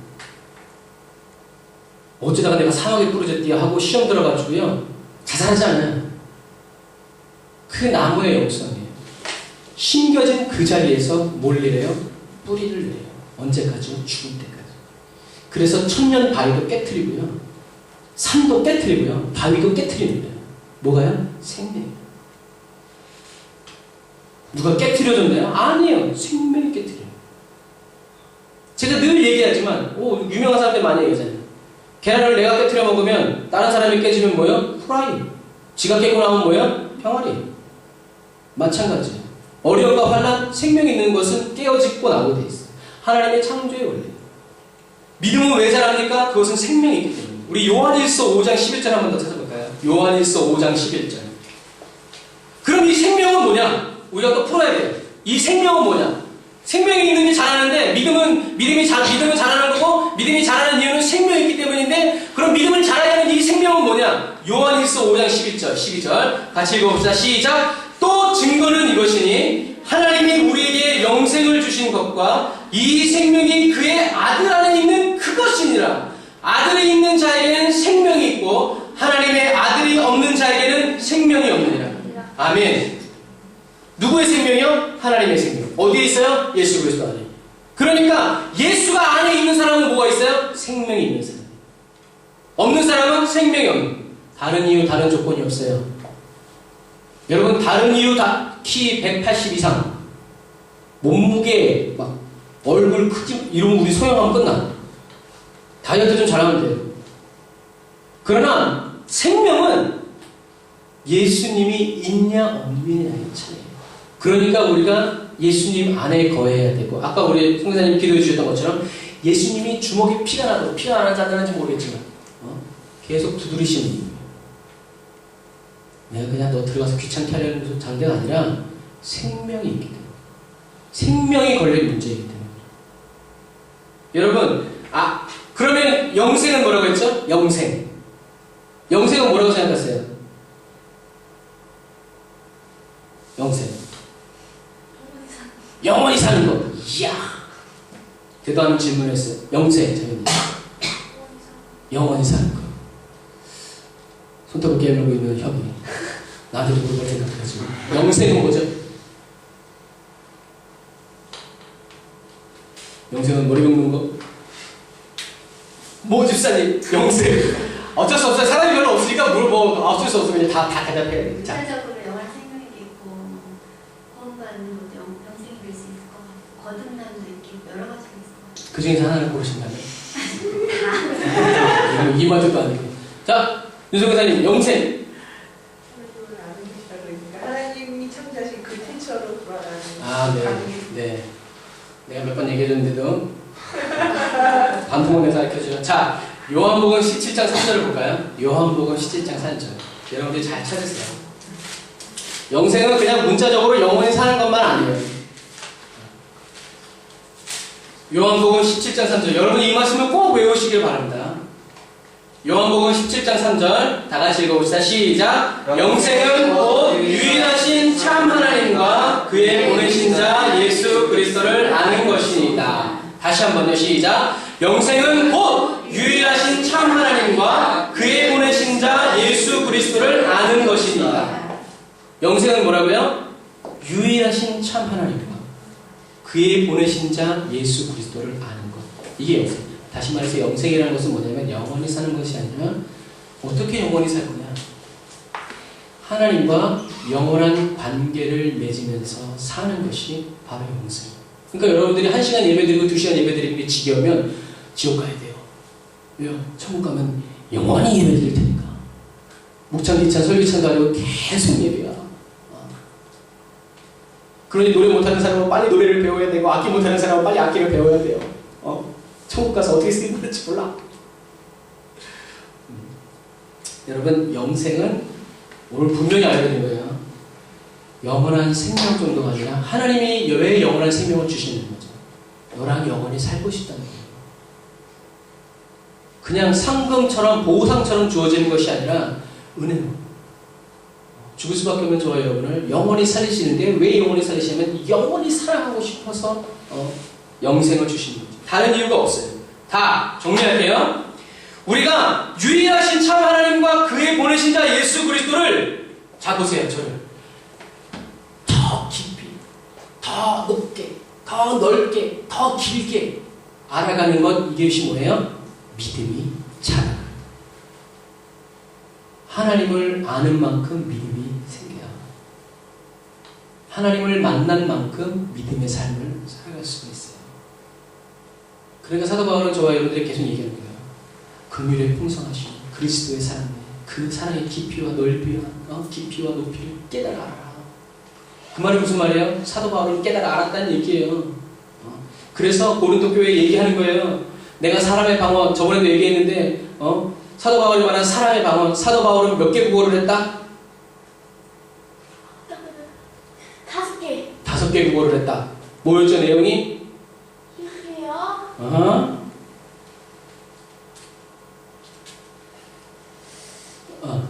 어쩌다가 내가 사막에 뿌려졌디야 하고 시험 들어가지고요 자살하지 않아요. 그 나무의 영성이에요. 심겨진 그 자리에서 뭘 내려요? 뿌리를 내려요. 언제까지요? 죽을 때까지. 그래서 천년 바위도 깨트리고요 산도 깨트리고요 바위도 깨트리는 거예요. 뭐가요? 생명이에요. 누가 깨트려줬나요? 아니에요. 생명이 깨트려요. 제가 늘 얘기하지만 유명한 사람들 많이 얘기하잖아요. 계란을 내가 깨트려 먹으면 다른 사람이 깨지면 뭐예요? 후라이. 지가 깨고 나면 뭐예요? 병아리. 마찬가지예요. 어려움과 환난, 생명이 있는 것은 깨어짓고 나오게 돼 있어요. 하나님의 창조의 원리. 믿음은 왜 자랍니까? 그것은 생명이 있기 때문에. 우리 요한일서 5장 11절 한 번 더 찾아볼까요? 요한일서 5장 11절. 그럼 이 생명은 뭐냐? 우리가 또 풀어야 돼요. 이 생명은 뭐냐? 생명이 있는 게 자라는데 믿음은 자라는 거고 믿음이 자라는 이유는 생명이 있기 때문인데 그럼 믿음을 자라야 하는 이 생명은 뭐냐? 요한일서 5장 12절 같이 읽어봅시다. 시작. 또 증거는 이것이니 하나님이 우리에게 영생을 주신 것과 이 생명이 그의 아들 안에 있는 그것이니라. 아들이 있는 자에게는 생명이 있고 하나님의 아들이 없는 자에게는 생명이 없느니라. 아멘. 누구의 생명이요? 하나님의 생명. 어디에 있어요? 예수 그리스도 안에. 그러니까 예수가 안에 있는 사람은 뭐가 있어요? 생명이 있는 사람. 없는 사람은 생명이 없는. 다른 이유, 다른 조건이 없어요. 여러분 다른 이유 다 키 180 이상, 몸무게 막 얼굴 크기 이러면 우리 소형하면 끝나. 다이어트 좀 잘하면 돼요. 그러나 생명은 예수님이 있냐 없느냐의 차이예요. 그러니까 우리가 예수님 안에 거해야 되고 아까 우리 성사님 기도해 주셨던 것처럼 예수님이 주먹에 피가 나도 피가 안 나는지 안 나는지 모르겠지만 계속 두드리시는 분이에요. 내가 그냥 너 들어가서 귀찮게 하려는 장대가 아니라 생명이 있기 때문에 생명이 걸린 문제이기 때문에 여러분 그러면 영생은 뭐라고 했죠? 영생은 뭐라고 생각하세요? 영생 영원히 사는 것. 이야 대단한 질문을 했어요. 영생 영원히 사는 것. 손톱을 깨물고 있는 형이 나한테도 그걸 생각해가지고 영생은 뭐죠? 영생은 머리 긁는 거? 뭐 집사님 영생 어쩔 수 없어요. 사람이 별로 없으니까 어쩔 수 없으면 다 대답해야 돼. 자. 일차적으로 영원한 생명이 있고 구원받는 것도 영생이 될 수 있을 것 같고 거듭남도 있고 여러 가지가 있을 것 같아요. 그 중에서 하나를 고르신다면? 이 말도 아니고. 자, 윤석 교사님 영생. 하나님이 창조하신 그 신처로 돌아가는 아, 네. 관계. 네. 내가 몇 번 얘기해줬는데도 반복을 내서 가르쳐줘요. 자, 요한복음 17장 3절을 볼까요? 요한복음 17장 3절. 여러분들이 잘 찾으세요. 영생은 그냥 문자적으로 영원히 사는 것만 아니에요. 요한복음 17장 3절. 여러분 이 말씀을 꼭 외우시길 바랍니다. 요한복음 17장 3절 다 같이 읽어봅시다. 시작. 영생은 곧 유일하신 참 하나님과 그의 보내신 자 예수 그리스도를 아는 것이니이다. 다시 한번요. 시작. 영생은 곧 유일하신 참 하나님과 그의 보내신 자 예수 그리스도를 아는 것이니이다. 영생은 뭐라고요? 유일하신 참 하나님과 그의 보내신 자 예수 그리스도를 아는 것. 이게 영생. 다시 말해서 영생이라는 것은 뭐냐면 영원히 사는 것이 아니라 어떻게 영원히 살 거냐. 하나님과 영원한 관계를 맺으면서 사는 것이 바로 영생. 그러니까 여러분들이 1시간 예배드리고 2시간 예배드리는 게 지겨우면 지옥 가야 돼요. 왜요? 천국 가면 영원히 예배드릴 테니까. 목창, 기찬, 설교찬도 아니고 계속 예배야. 그러니 노래 못하는 사람은 빨리 노래를 배워야 되고 악기 못하는 사람은 빨리 악기를 배워야 돼요. 천국 가서 어떻게 쓰이는지 몰라. 여러분 영생은 오늘 분명히 알게 된 거예요. 영원한 생명 정도가 아니라 하나님이 왜 영원한 생명을 주시는 거죠. 너랑 영원히 살고 싶다는 거예요. 그냥 상금처럼 보상처럼 주어지는 것이 아니라 은혜로. 죽을 수밖에 없는 저와 여러분을 영원히 살리시는데 왜 영원히 살리시냐면 영원히 사랑하고 싶어서 영생을 주시는 거죠. 다른 이유가 없어요. 다 정리할게요. 우리가 유일하신 참 하나님과 그의 보내신 자 예수 그리스도를 자 보세요. 저를 더 깊이, 더 높게, 더 넓게, 더 길게 알아가는 것 이것이 뭐예요? 믿음이 자라. 하나님을 아는 만큼 믿음이 생겨요. 하나님을 만난 만큼 믿음의 삶을 살아갈 수가 있어요. 그러니까 사도 바울은 저와 여러분들이 계속 얘기하는 거예요. 긍휼의 풍성하신 그리스도의 사랑에 그 사랑의 깊이와 넓이와 깊이와 높이를 깨달아 알아라. 그 말이 무슨 말이에요? 사도 바울은 깨달아 알았다는 얘기예요. 그래서 고린도 교회에 얘기하는 거예요. 내가 사람의 방언 저번에도 얘기했는데 사도 바울이 말한 사람의 방언 사도 바울은 몇 개 국어를 했다? 5개. 5개 국어를 했다. 뭐였죠 내용이? 히브리어.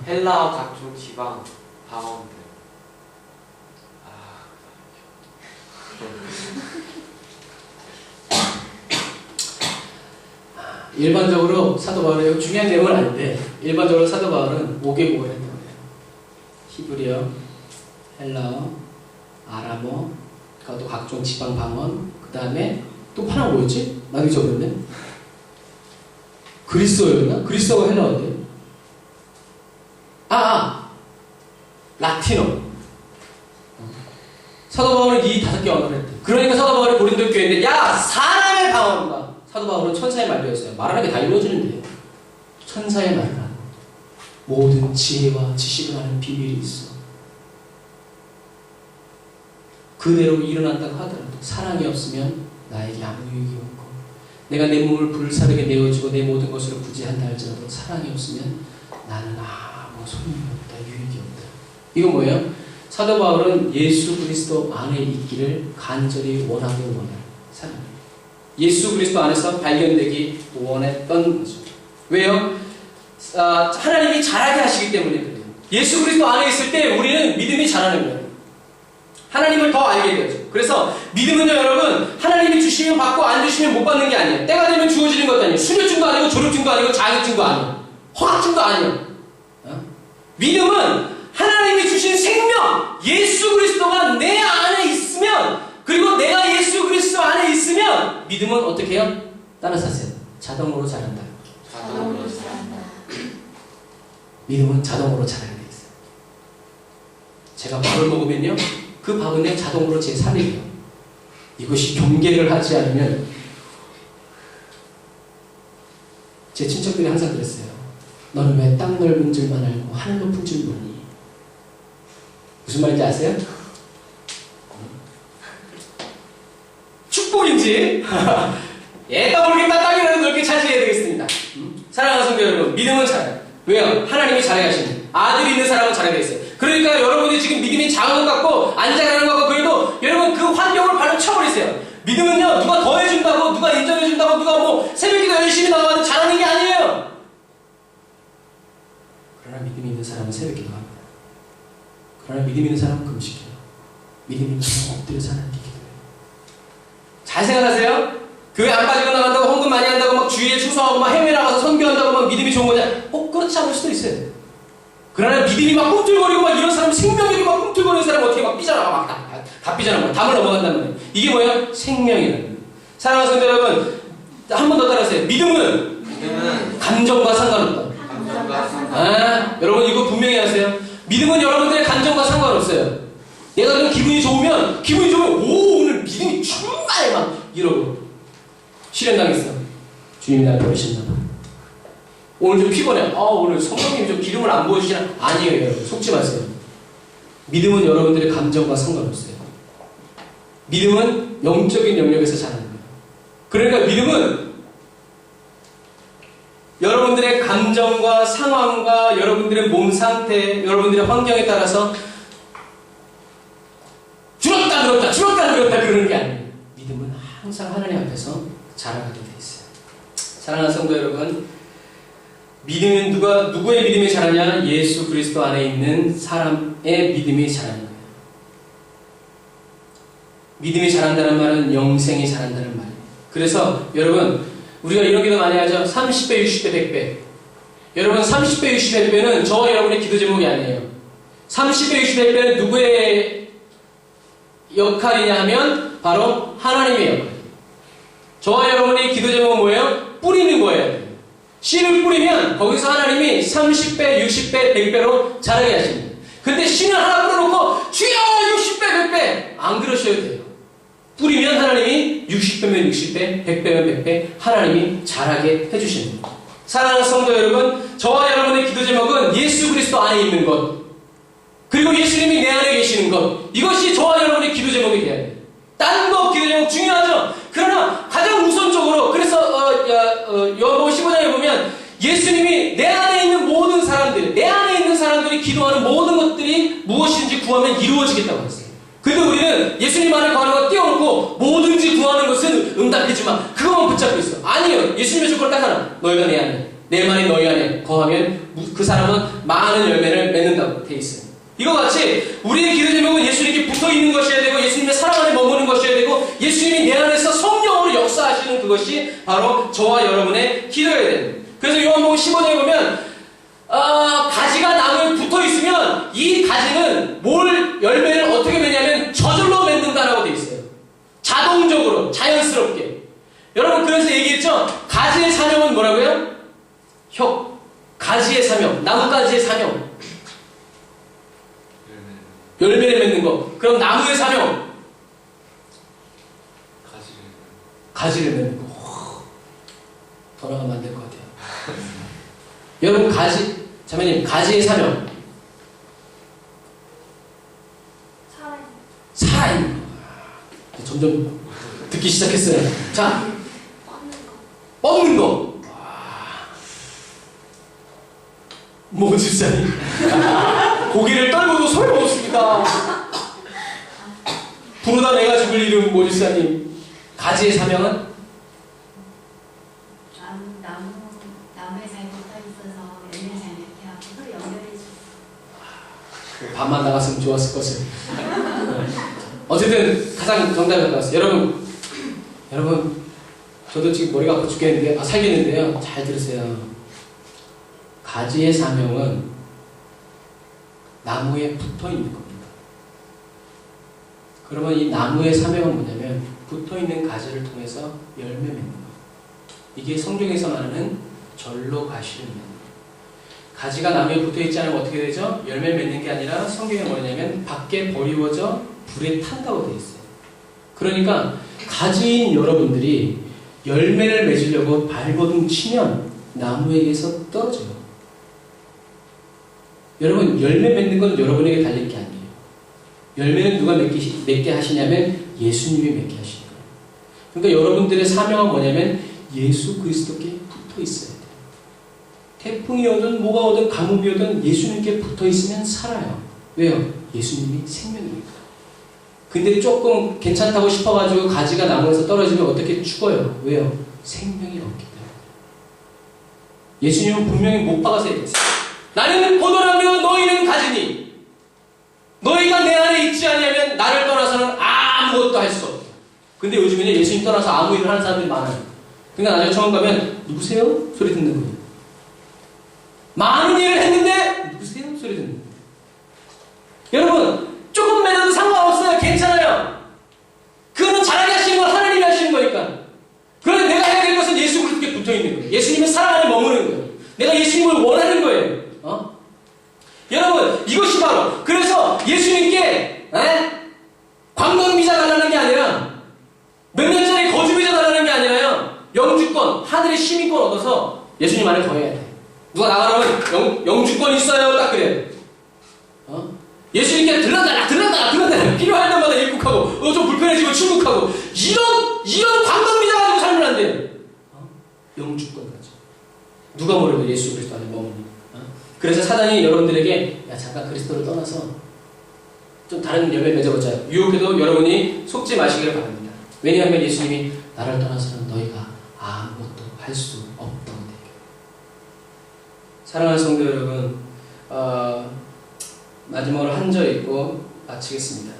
헬라어 각종 지방 방언들. 일반적으로 사도 바울의 중요한 내용은 아닌데 일반적으로 사도 바울은 5개 국어를 했다고 해요. 히브리어, 헬라어, 아람어, 또 각종 지방 방언, 그 다음에 또 하나 뭐였지? 나도 잊어버렸네. 그리스어였나? 그리스어가 헬라어인데. 라틴어. 사도 바울은 이 5개 언어를 했대. 그러니까 사도 바울이 고린도 교회인데 야 사람의 방언과 사도 바울은 천사의 말이었어요. 말하는 게 다 이루어지는데요. 천사의 말을 하고 모든 지혜와 지식을 아는 비밀이 있어. 그대로 일어난다고 하더라도 사랑이 없으면 나에게 아무 유익이 없고 내가 내 몸을 불사르게 내어주고 내 모든 것을 구제한다 할지라도 사랑이 없으면 나는 아무 소용이 없다. 유익이 없다. 이건 뭐예요? 사도 바울은 예수 그리스도 안에 있기를 간절히 원하고 원하는 사람이에요. 예수 그리스도 안에서 발견되기 원했던 거죠. 왜요? 하나님이 자라게 하시기 때문에 그래요. 예수 그리스도 안에 있을 때 우리는 믿음이 자라는 거예요. 하나님을 더 알게 되죠. 그래서 믿음은요 여러분 하나님이 주시면 받고 안 주시면 못 받는 게 아니에요. 때가 되면 주어지는 것도 아니에요. 수료증도 아니고 졸업증도 아니고 자격증도 아니에요. 허락증도 아니에요. 믿음은 하나님이 주신 생명 예수 그리스도가 내 안에 있으면 그리고 내가 예수 그리스도 안에 있으면 믿음은 어떻게 해요? 따라서 하세요. 자동으로 자란다. 자동으로 잘한다. 믿음은 자동으로 자라게 돼 있어요. 제가 밥을 먹으면요 그 밥은 자동으로 제 살이 돼요. 이것이 경계를 하지 않으면 제 친척들이 항상 그랬어요. 너는 왜 땅 넓은 줄만 알고 하늘 높은 줄 모르니? 무슨 말인지 아세요? 믿음인지 애따 모르겠다 땅이라도 넓게 차지해야 되겠습니다. 사랑하는 성도 여러분, 믿음은 잘해요. 왜요? 하나님이 잘해 하시는 아들이 있는 사람은 잘하게 돼 있어요. 그러니까 여러분이 지금 믿음이 작은 것 같고 안 잘하는 것 같고 그래도 여러분 그 환경을 발로 쳐버리세요. 믿음은요 누가 더해준다고 누가 인정해준다고 누가 뭐 새벽기도 열심히 나가는 잘하는 게 아니에요. 그러나 믿음이 있는 사람은 새벽기도 합니다. 그러나 믿음 있는 사람은 금식해요. 믿음 있는 사람은 엎드려 하나님께 기도해요. 잘 생각하세요. 교회 안 빠지고 나간다고 헌금 많이 한다고 막 주위에 충성하고 막 해외 나가서 선교한다고 막 믿음이 좋은 거냐? 그렇지 않을 수도 있어요. 그러나 믿음이 막 꿈틀거리고 막 이런 사람 생명력이 막 꿈틀거리는 사람 어떻게 막 삐져나가 막 다 삐져나가 담을 넘어간단 말이에요. 이게 뭐예요? 생명이라는. 사랑하는 성도 여러분, 한 번 더 따라하세요. 믿음은 감정과 상관없다. 여러분 이거 분명히 하세요. 믿음은 여러분들의 감정과 상관없어요. 내가 그냥 기분이 좋으면 오 오늘 믿음이 충만해 막 이러고 실현당했어. 주님이 날 버리셨나봐. 오늘 좀 피곤해. 오늘 성령님 좀 기름을 안 부어주시나? 아니에요 여러분. 속지 마세요. 믿음은 여러분들의 감정과 상관없어요. 믿음은 영적인 영역에서 자라는 거예요. 그러니까 믿음은 여러분들의 감정과 상황과 여러분들의 몸 상태, 여러분들의 환경에 따라서 줄었다 그러는 게 아니에요. 믿음은 항상 하나님 앞에서 자라가게 돼 있어요. 사랑하는 성도 여러분, 믿음은 누구의 믿음이 자라냐? 예수 그리스도 안에 있는 사람의 믿음이 자라는 거예요. 믿음이 자란다는 말은 영생이 자란다는 말이에요. 그래서 여러분 우리가 이런 기도 많이 하죠. 30배, 60배, 100배. 여러분 30배, 60배, 100배는 저와 여러분의 기도 제목이 아니에요. 30배, 60배, 100배는 누구의 역할이냐 하면 바로 하나님의 역할. 저와 여러분의 기도 제목은 뭐예요? 뿌리는 거예요. 씨를 뿌리면 거기서 하나님이 30배, 60배, 100배로 자라게 하십니다. 근데 씨는 하나 뿌려놓고 주여 60배, 100배 안 그러셔도 돼요. 뿌리면 하나님이 60배면 60배, 100배면 100배 하나님이 자라게 해주십니다. 사랑하는 성도 여러분, 저와 여러분의 기도 제목은 예수 그리스도 안에 있는 것, 그리고 예수님이 내 안에 계시는 것, 이것이 저와 여러분의 기도 제목이 돼야 돼요. 딴 거 기도 제목 중요하죠. 그러나 가장 우선적으로, 그래서 요한복음 15장에 보면 예수님이 내 안에 있는 모든 사람들, 내 안에 있는 사람들이 기도하는 모든 것들이 무엇인지 구하면 이루어지겠다고 했어요. 근데 우리는 예수님 안에 거하는 거 띄워놓고 뭐든지 구하는 것은 응답했지만 그것만 붙잡고 있어. 아니에요. 예수님의 조건을 딱 하나. 너희가 내 안에, 내 말이 너희 안에 거하면 그 사람은 많은 열매를 맺는다고 돼 있어요. 이와 같이 우리의 기도 제목은 예수님께 붙어있는 것이어야 되고 예수님의 사랑 안에 머무는 것이어야 되고 예수님이 내 안에서 성령으로 역사하시는 그것이 바로 저와 여러분의 기도여야 됩니다. 그래서 요한복음 15장에 보면 가지가 나무에 붙어있으면 이 가지는 열매를 어떻게 맺냐면 저절로 맺는다라고 돼 있어요. 자동적으로, 자연스럽게. 여러분 그래서 얘기했죠? 가지의 사명은 뭐라고요? 가지의 사명, 나뭇가지의 사명. 열매를 맺는 거. 그럼 나무의 사명. 가지를 맺는 거. 더 나가면 안 될 것 같아요. 여러분 자매님 가지의 사명. 살아있는 거. 점점 듣기 시작했어요. 자, 뻗는 거. 뭐 집사님 고기를 떨고도 소용없습니다. 부르다 내가 죽을 이름 모 집사님. 가지의 사명은 나무에 잘 붙어있어서 열매 잘 맺게 하고 서로 연결해주고. 반만 나갔으면 좋았을 것을. 어쨌든 가장 정답이 나왔어요. 여러분 저도 지금 머리가 아파 죽겠는데 살겠는데요. 잘 들으세요. 가지의 사명은 나무에 붙어있는 겁니다. 그러면 이 나무의 사명은 뭐냐면 붙어있는 가지를 통해서 열매 맺는 거예요. 이게 성경에서 말하는 절로 가시는 것. 가지가 나무에 붙어있지 않으면 어떻게 되죠? 열매 맺는 게 아니라 성경에 뭐냐면 밖에 버리워져 불에 탄다고 되어 있어요. 그러니까 가지인 여러분들이 열매를 맺으려고 발버둥 치면 나무에게서 떨어져요. 여러분 열매 맺는 건 여러분에게 달릴 게 아니에요. 열매는 누가 맺게 하시냐면 예수님이 맺게 하시는 거예요. 그러니까 여러분들의 사명은 뭐냐면 예수 그리스도께 붙어 있어야 돼요. 태풍이 오든 뭐가 오든 가뭄이 오든 예수님께 붙어 있으면 살아요. 왜요? 예수님이 생명입니다. 근데 조금 괜찮다고 싶어가지고 가지가 나무에서 떨어지면 어떻게 죽어요? 왜요? 생명이 없기 때문에. 예수님은 분명히 못 박아서 얘기했어요. 나는 포도나무요 너희는 가지니 너희가 내 안에 있지 않으면 나를 떠나서는 아무것도 할 수 없다. 근데 요즘에는 예수님 떠나서 아무 일을 하는 사람들이 많아요. 그러니까 나중에 처음 가면 누구세요? 소리 듣는 거예요. 많은 일을 했는데 누구세요? 소리 듣는 거예요. 여러분 조금만해도 상관없어요. 괜찮아요. 그거는 잘하게 하시는 건 하나님이 하시는 거니까. 그런데 내가 해야 될 것은 예수 그리스도께 붙어있는 거예요. 예수님의 사랑 안에 머무는 거예요. 내가 예수님을 원하는 거예요. 여러분 이것이 바로 그래서 예수님께 관광비자 달라는 게 아니라 몇 년짜리 거주비자 달라는 게 아니라요. 영주권, 하늘의 시민권 얻어서 예수님 안에 거해야 돼. 누가 나가면 영주권 있어요. 딱 그래요. 예수님께 들러달라 필요할 때마다 입국하고 좀 불편해지고 출국하고 이런 관광비자 가지고 살면 안 돼요. 영주권 가지고 누가 뭐래도 예수 그리스도 안에 머무니. 그래서 사단이 여러분들에게 야 잠깐 그리스도를 떠나서 좀 다른 열매 맺어보자 유혹해도 여러분이 속지 마시기를 바랍니다. 왜냐하면 예수님이 나를 떠나서는 너희가 아무것도 할 수 없다고 얘기해요. 사랑하는 성도 여러분, 마지막으로 한 절 읽고 마치겠습니다.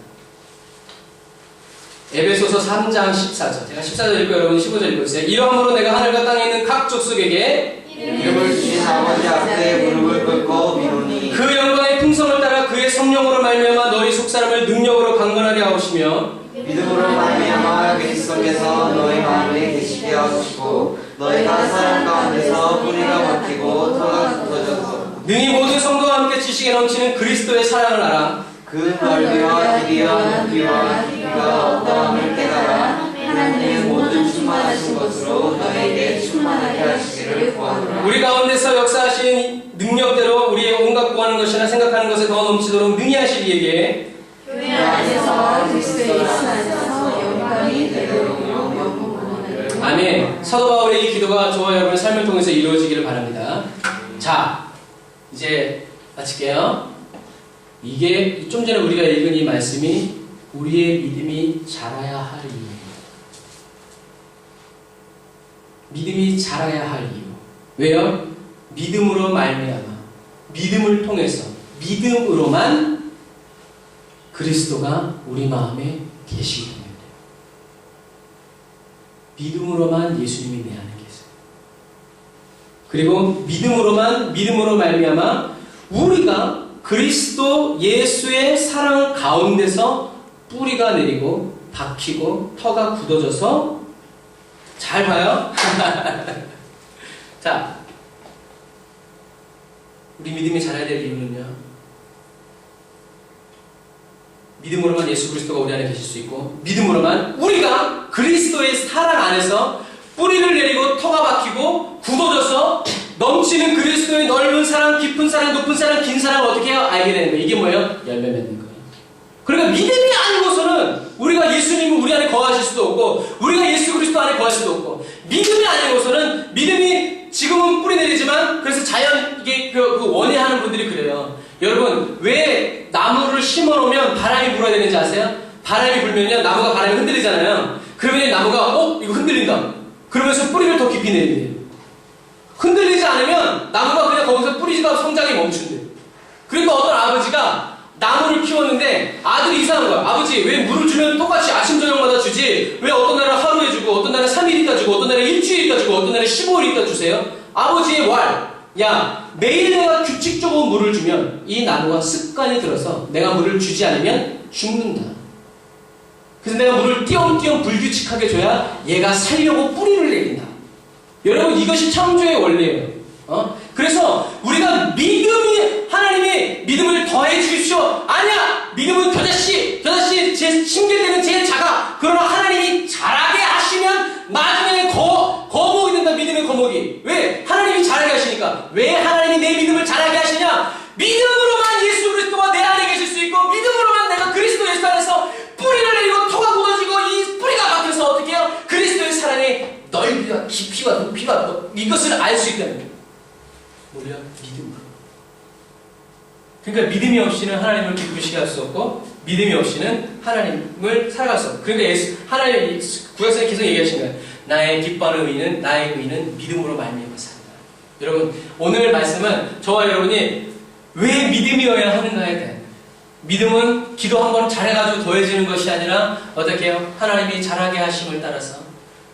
에베소서 3장 14절. 제가 14절 읽고 여러분 15절 읽고 있어요. 이러함으로 내가 하늘과 땅에 있는 각 족속에게 이름을 주신 아버지 앞에 무릎을 꿇고 비노니 그 영광의 풍성을 따라 그의 성령으로 말미암아 너희 속사람을 능력으로 강건하게 하시며 믿음으로 말미암아 그리스도께서 너희 마음에 계시게 하시고 너희가 사람 가운데서 뿌리가 박히고 터가 굳어져서 능히 모든 성도와 함께 지식에 넘치는 그리스도의 사랑을 알아. 그 넓이와 길이와 높이와 깊이가 어떠함을 깨달아 하나님의 모든 충만하신 것으로 너에게 충만하게 하시기를 구하노라. 우리 가운데서 역사하신 능력대로 우리의 온갖 구하는 것이나 생각하는 것에 더 넘치도록 능히 하실 이에게 교회 안에서 그리스도 예수 안에서 영광이 되도록 영원히. 아멘. 사도 바울의 이 기도가 저와 여러분의 삶을 통해서 이루어지기를 바랍니다. 자, 이제 마칠게요. 이게 좀 전에 우리가 읽은 이 말씀이 우리의 믿음이 자라야 할 이유입니다. 믿음이 자라야 할 이유. 왜요? 믿음으로 말미암아 믿음을 통해서 믿음으로만 그리스도가 우리 마음에 계시기 때문에 믿음으로만 예수님이 내 안에 계세요. 그리고 믿음으로 말미암아 우리가 그리스도 예수의 사랑 가운데서 뿌리가 내리고 박히고 터가 굳어져서 잘 봐요. 자, 우리 믿음이 자라야 될 이유는요. 믿음으로만 예수 그리스도가 우리 안에 계실 수 있고 믿음으로만 우리가 그리스도의 사랑 안에서 뿌리를 내리고 터가 박히고 굳어져서 넘치는 그리스도의 넓은 사랑, 깊은 사랑, 높은 사랑, 긴 사랑을 어떻게 해요? 알게 되는 거예요. 이게 뭐예요? 열매 맺는 거예요. 그러니까 믿음이 아니고서는 우리가 예수님은 우리 안에 거하실 수도 없고 우리가 예수 그리스도 안에 거할 수도 없고 믿음이 아니고서는 믿음이 지금은 뿌리 내리지만 그래서 자연 이게 그 원해하는 분들이 그래요. 여러분 왜 나무를 심어놓으면 바람이 불어야 되는지 아세요? 바람이 불면요 나무가 바람이 흔들리잖아요. 그러면 나무가 이거 흔들린다. 그러면서 뿌리를 더 깊이 내린대요. 흔들리지 않으면 나무가 그냥 거기서 뿌리가 성장이 멈춘대요. 그러니까 어떤 아버지가 나무를 키웠는데 아들이 이상한 거야. 아버지 왜 물을 주면 똑같이 아침 저녁마다 주지 왜 어떤 날은 하루에 주고 어떤 날은 3일 있다 주고 어떤 날은 일주일 있다 주고 어떤 날은 15일 있다 주세요. 아버지의 야 매일 내가 규칙적으로 물을 주면 이 나무가 습관이 들어서 내가 물을 주지 않으면 죽는다. 그래서 내가 물을 띄엄띄엄 불규칙하게 줘야 얘가 살려고 뿌리를 내린다. 여러분 이것이 창조의 원리예요. 그래서 우리가 믿음이 하나님이 믿음을 더해 주십시오. 아니야. 믿음은 겨자씨 제 심겨되는 제일 작아. 그러나 하나님이 자라게 하시면 나중에 거목이 된다. 믿음의 거목이. 왜? 하나님이 자라게 하시니까. 왜 하나님이 내 믿음을 자라게 하시냐? 믿음으로만 예수 그리스도가 내 안에 계실 수 있고 믿음으로만 내가 그리스도 예수 안에서 뿌리를 내리고 터가 굳어지고 이 뿌리가 박혀서 어떻게 해요? 그리스도 이것을 알 수 있다는 거예요. 뭐냐? 믿음으로. 그러니까 믿음이 없이는 하나님을 기쁘시게 할 수 없고 믿음이 없이는 하나님을 살아갈 수 없고. 그러니까 하나님 구약성에 계속 얘기하신 거예요. 나의 기뻐하는 의인은 나의 의인은 믿음으로 말미암아 산다. 여러분 오늘 말씀은 저와 여러분이 왜 믿음이어야 하는가에 대한 믿음은 기도 한번 잘해가지고 더해지는 것이 아니라 어떻게 해요? 하나님이 잘하게 하심을 따라서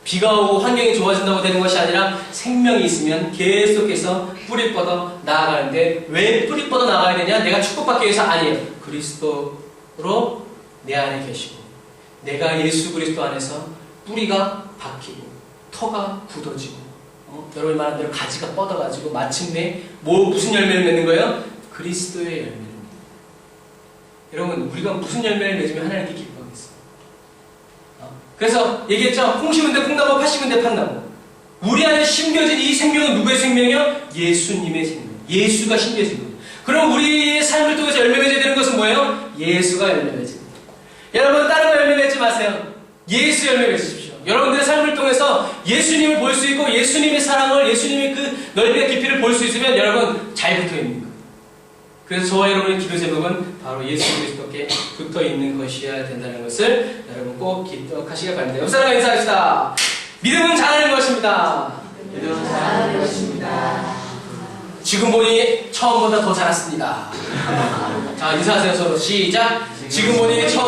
비가 오고 환경이 좋아진다고 되는 것이 아니라 생명이 있으면 계속해서 뿌리 뻗어 나아가는데 왜 뿌리 뻗어 나아가야 되냐? 내가 축복받기 위해서 아니에요. 그리스도로 내 안에 계시고 내가 예수 그리스도 안에서 뿌리가 박히고 터가 굳어지고 여러분이 말한 대로 가지가 뻗어가지고 마침내 무슨 열매를 맺는 거예요? 그리스도의 열매를 맺는 거예요. 여러분 우리가 무슨 열매를 맺으면 하나님께 기뻐하겠어요? 그래서 얘기했죠. 콩 심은데 콩나무, 팥 심은데 팥나무. 우리 안에 심겨진 이 생명은 누구의 생명이요? 예수님의 생명. 예수가 심겨진 거예요. 그럼 우리의 삶을 통해서 열매 맺어야 되는 것은 뭐예요? 예수가 열매 맺는 거예요. 여러분 다른 거 열매 맺지 마세요. 예수 열매 맺으십시오. 여러분들의 삶을 통해서 예수님을 볼 수 있고 예수님의 사랑을, 예수님의 그 넓이와 깊이를 볼 수 있으면 여러분 잘 붙어 있는 거예요. 그래서 저와 여러분의 기도 제목은 바로 예수 그리스도께 붙어 있는 것이어야 된다는 것을 여러분 꼭 기억하시길 바랍니다. 옆 사람과 인사합시다. 믿음은 잘하는 것입니다. 믿음은 잘하는 것입니다. 지금 보니 처음보다 더 잘했습니다. 자 인사하세요 서로 시작. 지금 보니 처음